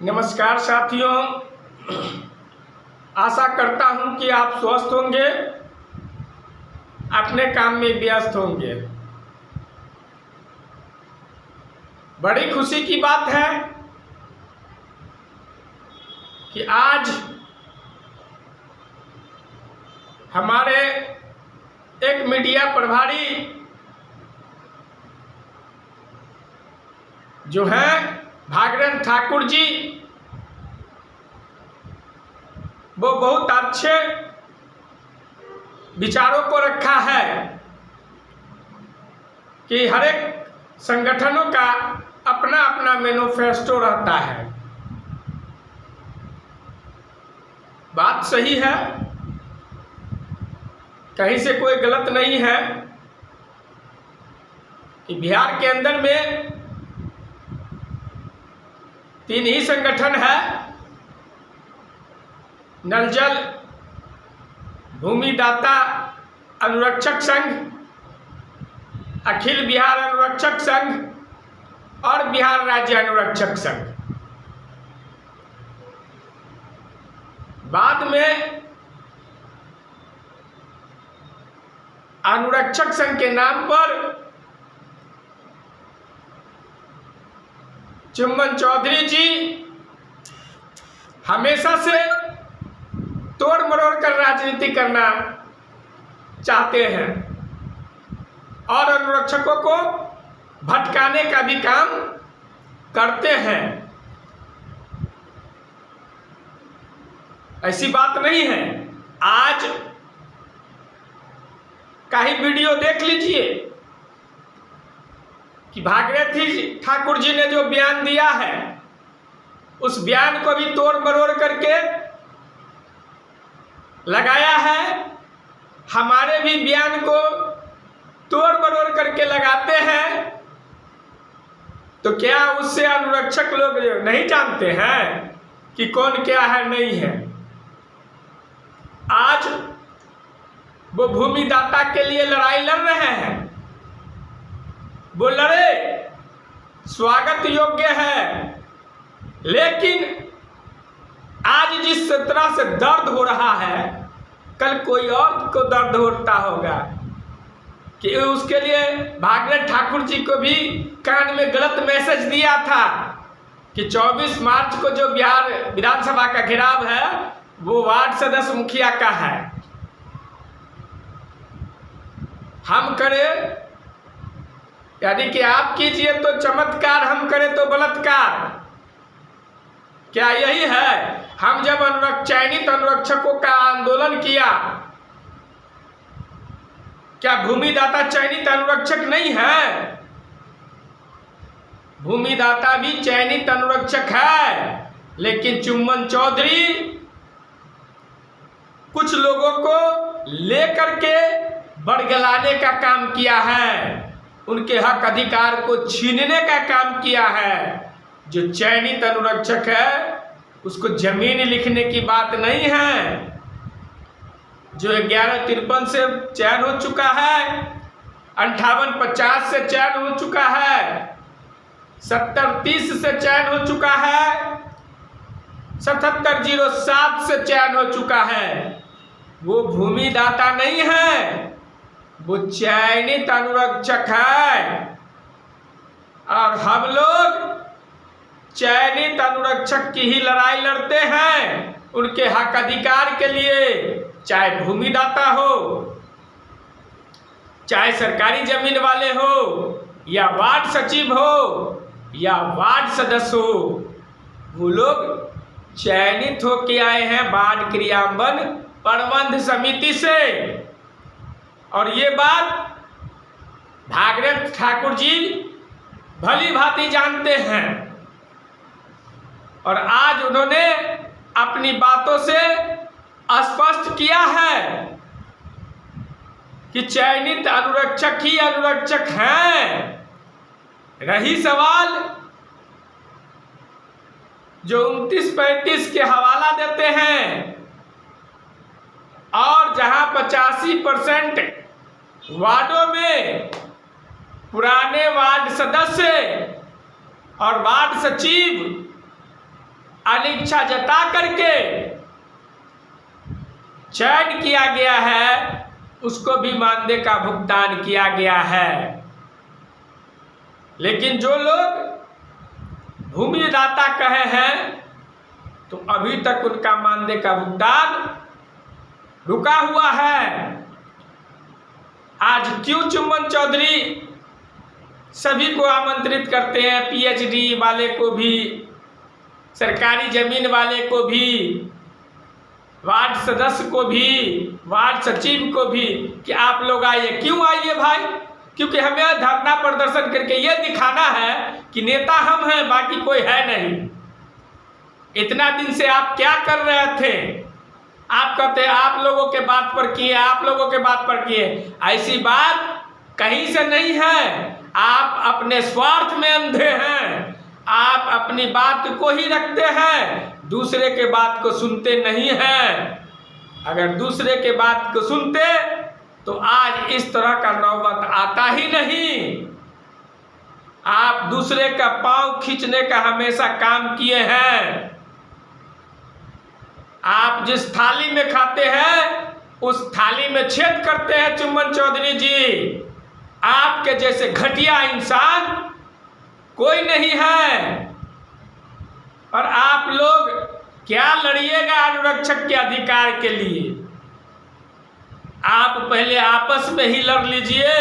नमस्कार साथियों, आशा करता हूं कि आप स्वस्थ होंगे, अपने काम में व्यस्त होंगे। बड़ी खुशी की बात है कि आज हमारे एक मीडिया प्रभारी जो हैं भागीरथ ठाकुर जी, वो बहुत अच्छे विचारों को रखा है कि हर एक संगठनों का अपना अपना मैनिफेस्टो रहता है। बात सही है, कहीं से कोई गलत नहीं है कि बिहार के अंदर में 3 ही संगठन है, नल जल भूमिदाता अनुरक्षक संघ, अखिल बिहार अनुरक्षक संघ और बिहार राज्य अनुरक्षक संघ। बाद में अनुरक्षक संघ के नाम पर चुम्बन चौधरी जी हमेशा से तोड़ मरोड़ कर राजनीति करना चाहते हैं और अनुरक्षकों को भटकाने का भी काम करते हैं। ऐसी बात नहीं है। आज का ही वीडियो देख लीजिए कि भागीरथ ठाकुर जी ने जो बयान दिया है, उस बयान को भी तोड़ मरोड़ करके लगाया है। हमारे भी बयान को तोड़ मरोड़ करके लगाते हैं, तो क्या उससे अनुरक्षक लोग नहीं जानते हैं कि कौन क्या है नहीं है? आज वो भूमिदाता के लिए लड़ाई लड़ रहे हैं, वो लड़े, स्वागत योग्य है। लेकिन आज जिस तरह से दर्द हो रहा है, कल कोई और को दर्द होता होगा कि उसके लिए भागीरथ ठाकुर जी को भी कान में गलत मैसेज दिया था कि 24 मार्च को जो बिहार विधानसभा का घेराव है वो वार्ड सदस्य मुखिया का है। हम करें यानी कि आप कीजिए तो चमत्कार, हम करें तो बलात्कार। क्या यही है? हम जब चयनित अनुरक्षकों का आंदोलन किया, क्या भूमिदाता चयनित अनुरक्षक नहीं है? भूमिदाता भी चयनित अनुरक्षक है, लेकिन चुम्बन चौधरी कुछ लोगों को लेकर के बरगलाने का काम किया है, उनके हक अधिकार को छीनने का काम किया है। जो चयनित अनुरक्षक है उसको जमीन लिखने की बात नहीं है। जो 1153 से चयन हो चुका है, 5850 से चयन हो चुका है, 7030 से चयन हो चुका है, 7707 से चयन हो चुका है, वो भूमिदाता नहीं है, वो चयनित अनुरक्षक है। और हम लोग चयनित अनुरक्षक की ही लड़ाई लड़ते हैं, उनके हक अधिकार के लिए, चाहे भूमिदाता हो, चाहे सरकारी जमीन वाले हो, या वार्ड सचिव हो, या वार्ड सदस्य हो। वो लोग चयनित होके आए हैं वार्ड क्रियान्वयन प्रबंध समिति से। और ये बात भागीरथ ठाकुर जी भली भांति जानते हैं, और आज उन्होंने अपनी बातों से स्पष्ट किया है कि चयनित अनुरक्षक ही अनुरक्षक हैं। रही सवाल जो 29-35 के हवाला देते हैं, और जहां 85% वार्डों में पुराने वार्ड सदस्य और वार्ड सचिव अनिच्छा जता करके चयन किया गया है, उसको भी मानदेय का भुगतान किया गया है। लेकिन जो लोग भूमिदाता कहे हैं तो अभी तक उनका मानदेय का भुगतान रुका हुआ है। आज क्यों चुम्बन चौधरी सभी को आमंत्रित करते हैं, पीएचडी वाले को भी, सरकारी जमीन वाले को भी, वार्ड सदस्य को भी, वार्ड सचिव को भी, कि आप लोग आइए। क्यों आइए भाई? क्योंकि हमें धरना प्रदर्शन करके ये दिखाना है कि नेता हम हैं, बाकी कोई है नहीं। इतना दिन से आप क्या कर रहे थे? आप कहते आप लोगों के बात पर किए, आप लोगों के बात पर किए। ऐसी बात कहीं से नहीं है। आप अपने स्वार्थ में अंधे हैं। आप अपनी बात को ही रखते हैं, दूसरे के बात को सुनते नहीं हैं। अगर दूसरे के बात को सुनते तो आज इस तरह का नौबत आता ही नहीं। आप दूसरे का पांव खींचने का हमेशा काम किए हैं। आप जिस थाली में खाते हैं उस थाली में छेद करते हैं चुम्बन चौधरी जी। आपके जैसे घटिया इंसान कोई नहीं है। और आप लोग क्या लड़िएगा अनुरक्षक के अधिकार के लिए? आप पहले आपस में ही लड़ लीजिए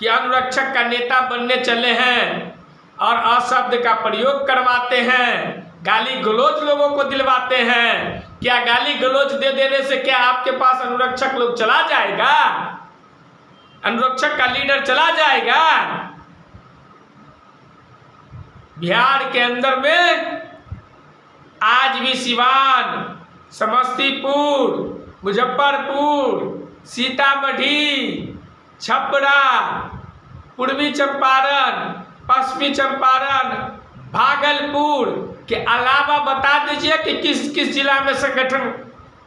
कि अनुरक्षक का नेता बनने चले हैं और अशब्द का प्रयोग करवाते हैं, गाली गलौज लोगों को दिलवाते हैं। क्या गाली गलौज दे देने से क्या आपके पास अनुरक्षक लोग चला जाएगा? अनुरक्षक का लीडर चला जाएगा? बिहार के अंदर में आज भी सिवान, समस्तीपुर, मुजफ्फरपुर, सीतामढ़ी, छपरा, पूर्वी चंपारण, पश्चिमी चंपारण, भागलपुर के अलावा बता दीजिए कि किस किस जिला में संगठन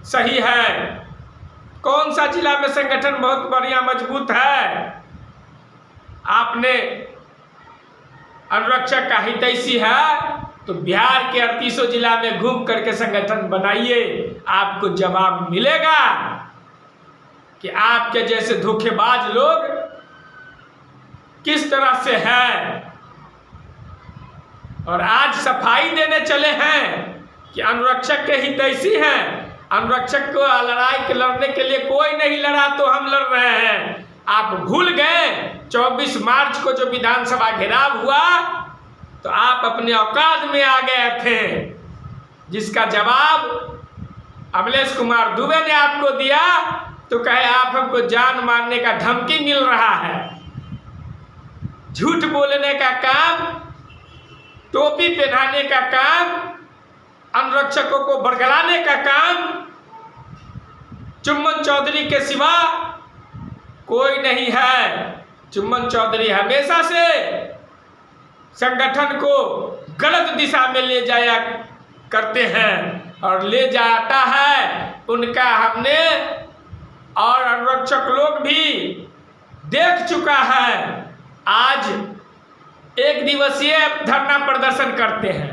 सही है। कौन सा जिला में संगठन बहुत बढ़िया मजबूत है? आपने अनुरक्षक का हितैषी है तो बिहार के 38 जिला में घूम करके संगठन बनाइए, आपको जवाब मिलेगा कि आपके जैसे धोखेबाज लोग किस तरह से हैं। और आज सफाई देने चले हैं कि अनुरक्षक के हितैषी हैं। अनुरक्षक को लड़ाई लड़ने के लिए कोई नहीं लड़ा तो हम लड़ रहे हैं। आप भूल गए 24 मार्च को जो विधानसभा घेराव हुआ तो आप अपने औकात में आ गए थे, जिसका जवाब अमलेश कुमार दुबे ने आपको दिया तो कहे आप हमको जान मारने का धमकी मिल रहा है। झूठ बोलने का काम, टोपी पहनाने का काम, अनुरक्षकों को बरगलाने का काम चुम्बन चौधरी के सिवा कोई नहीं है। चुम्बन चौधरी हमेशा से संगठन को गलत दिशा में ले जाया करते हैं और ले जाता है उनका हमने और अनुरक्षक लोग भी देख चुका है। आज एक दिवसीय धरना प्रदर्शन करते हैं।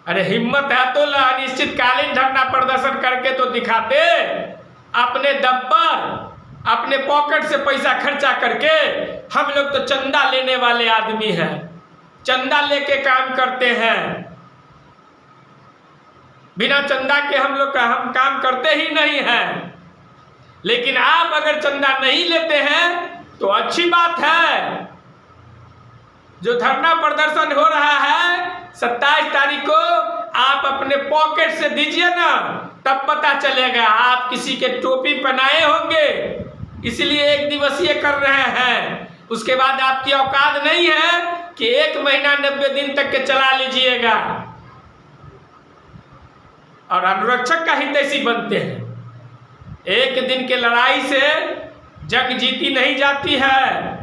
अरे हिम्मत है तो अनिश्चितकालीन धरना प्रदर्शन करके तो दिखाते। अपने दम पर, अपने पॉकेट से पैसा खर्चा करके। हम लोग तो चंदा लेने वाले आदमी हैं, चंदा लेके काम करते हैं। बिना चंदा के हम लोग हम काम करते ही नहीं हैं। लेकिन आप अगर चंदा नहीं लेते हैं तो अच्छी बात है। जो धरना प्रदर्शन हो रहा है 27 तारीख को, आप अपने पॉकेट से दीजिए ना, तब पता चलेगा। आप किसी के टोपी पहनाए होंगे इसलिए एक दिवसीय कर रहे हैं। उसके बाद आपकी औकात नहीं है कि 1 महीना 90 दिन तक के चला लीजिएगा और अनुरक्षक का हितैषी बनते हैं। एक दिन के लड़ाई से जंग जीती नहीं जाती है।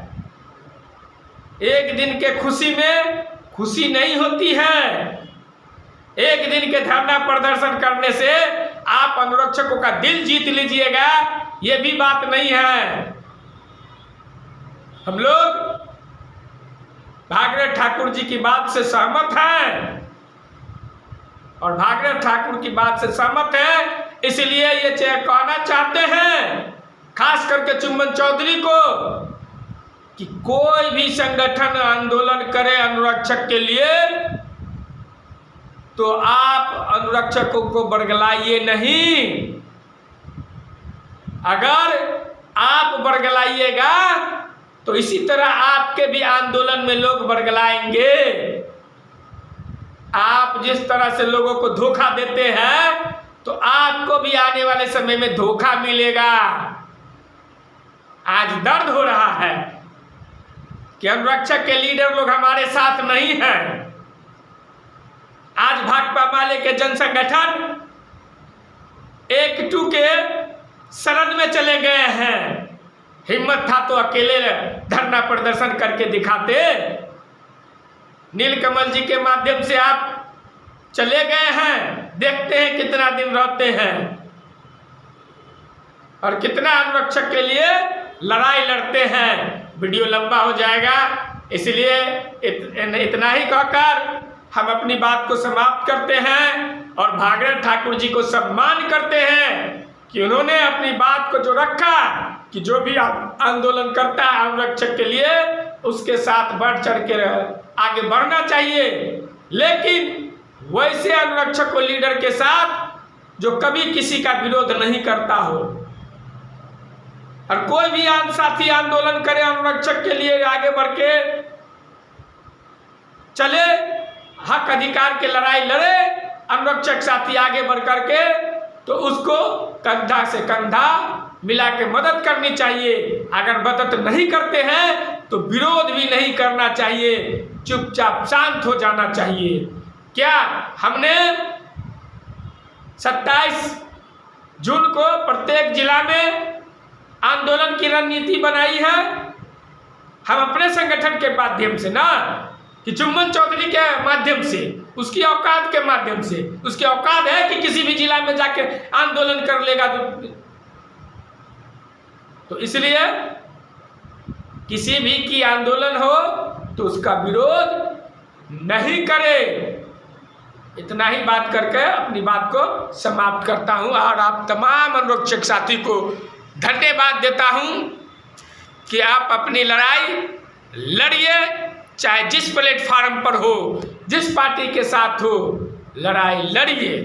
एक दिन के खुशी में खुशी नहीं होती है। एक दिन के धरना प्रदर्शन करने से आप अनुरक्षकों का दिल जीत लीजिएगा, ये भी बात नहीं है। हम लोग भागीरथ ठाकुर जी की बात से सहमत हैं और भागीरथ ठाकुर की बात से सहमत है, इसलिए ये कहना चाहते हैं खास करके चुम्बन चौधरी को कि कोई भी संगठन आंदोलन करे अनुरक्षक के लिए तो आप अनुरक्षकों को बरगलाइए नहीं। अगर आप बरगलाइएगा तो इसी तरह आपके भी आंदोलन में लोग बरगलाएंगे। आप जिस तरह से लोगों को धोखा देते हैं तो आपको भी आने वाले समय में धोखा मिलेगा। आज दर्द हो रहा है कि अनुरक्षक के लीडर लोग हमारे साथ नहीं हैं। आज भाकपा माले के जन संगठन 1-2 के शरण में चले गए हैं। हिम्मत था तो अकेले धरना प्रदर्शन करके दिखाते। नीलकमल जी के माध्यम से आप चले गए हैं, देखते हैं कितना दिन रहते हैं और कितना अनुरक्षक के लिए लड़ाई लड़ते हैं। वीडियो लंबा हो जाएगा, इसलिए इतना ही कहकर हम अपनी बात को समाप्त करते हैं और भागीरथ ठाकुर जी को सम्मान करते हैं कि उन्होंने अपनी बात को जो रखा कि जो भी आंदोलन करता है अनुरक्षक के लिए उसके साथ बढ़ चढ़ के आगे बढ़ना चाहिए, लेकिन वैसे अनुरक्षक को लीडर के साथ जो कभी किसी का विरोध नहीं करता हो। और कोई भी साथी आंदोलन करे अनुरक्षक के लिए आगे बढ़ के चले, हक अधिकार के लड़ाई लड़े अनुरक्षक साथी आगे बढ़ करके, तो उसको कंधा से कंधा मिला के मदद करनी चाहिए। अगर मदद नहीं करते हैं तो विरोध भी नहीं करना चाहिए, चुपचाप शांत हो जाना चाहिए। क्या हमने 27 जून को प्रत्येक जिला में आंदोलन की रणनीति बनाई है? हम अपने संगठन के माध्यम से ना, कि चुम्बन चौधरी के माध्यम से, उसकी औकात के माध्यम से, उसकी औकात है कि किसी भी जिला में जाके आंदोलन कर लेगा। तो इसलिए किसी भी की आंदोलन हो तो उसका विरोध नहीं करे। इतना ही बात करके अपनी बात को समाप्त करता हूं और आप तमाम अनुरक्षक साथी को धन्यवाद देता हूं कि आप अपनी लड़ाई लड़िए, चाहे जिस प्लेटफार्म पर हो, जिस पार्टी के साथ हो, लड़ाई लड़िए।